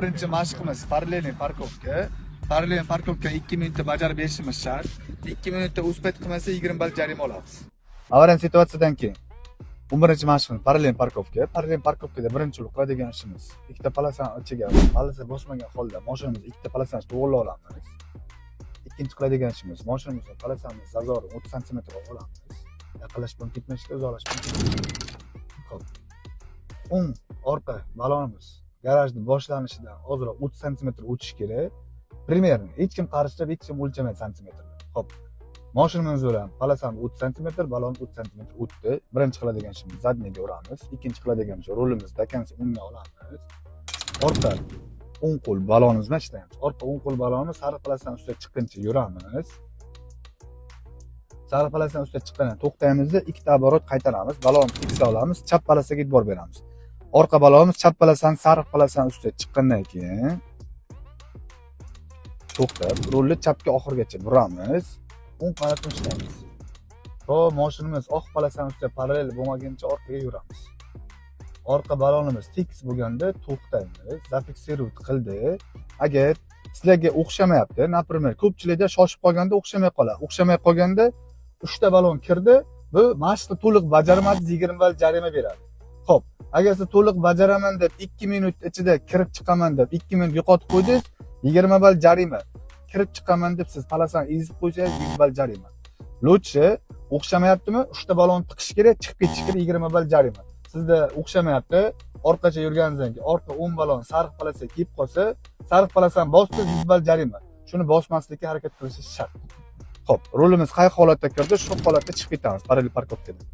Birinchi mashqimiz parallelniy parkovka. Parallelniy parkovka 2 minutda bajarib berishimiz shart. 2 minutda uspet qilmasa 20 ball jarima olamiz. Avariya situatsiyadan keyin 11-chi mashqimiz parallelniy parkovka. Parallelniy parkovkada birinchi qiladigan ishimiz ikkita polosani ichiga polosani bosmagan holda mashinamizni ikkita polosani to'g'rilab olamiz. Ikkinchi qiladigan ishimiz mashinamizni polosani zazori 30 sm olamiz. Yaqinlashib ketmaslikka, uzoqlashib ketmaslikka. Xo'p. O'ng orqa balonimiz garajning boshlanishidan ozroq 30 sm o'tish kerak. Примерно hech kim qarishib, hech kim o'lchamaydi santimetrni. Xo'p. Mashinamiz bilan polosani 30 sm, balon 30 sm o'tdi. Birinchi qiladigan ishimiz zadniga uramiz. Ikkinchi qiladigan ishimiz rolimizni akansi o'ngga olamiz. Orqa o'ng qo'l balonimiz bilan ishlaymiz. Orqa o'ng qo'l balonni sariq polosani ustiga chiqquncha yuramiz. Sariq polosani ustiga chiqqandan to'xtaymizda ikkita оборот qaytaramiz. Balonni fiksga olamiz, chap polosaga e'tibor beramiz. Orqa balonimiz chap polosani sariq polosani ustiga chiqqandan keyin to'xtab, rulni chapga oxirigacha buramiz. O'ng qanotni ishlaymiz. To mashinamiz oq polosani ustiga parallel bo'lmaguncha orqaga yuramiz. Orqa balonimiz fiks bo'lganda to'xtaymiz, zafiksировать qildi. Agar sizlarga o'xshamayapti, например, ko'pchilikda shoshib qolganda o'xshamay qoladi. O'xshamay qolganda 3 ta balon kirdi, bu mashqni to'liq bajarmadingiz, 20 ball jarima beradi. Xo'p, agar siz to'liq bajaraman deb 2 minut ichida kirib chiqaman deb 2 minut yo'qotib qo'ydingiz, 20 ball jarima. Kirib chiqaman deb siz polosani ezib qo'ysangiz 20 ball jarima. Lutchi o'xshamayaptimi? 3 ta balon tiqish kerak, chiqib ketish kerak, 20 ball jarima. Sizda o'xshamayapti. Orqacha yurganingizdan keyin orqa 10 balon sariq polosaga kelib qolsa, sariq polosani bosdi, 100 ball jarima. Shuni bosmaslikka harakat qilishingiz shart. Xo'p, rolimiz qay holatda kirdi, shu holatda chiqib ketamiz parallel parkovkadan.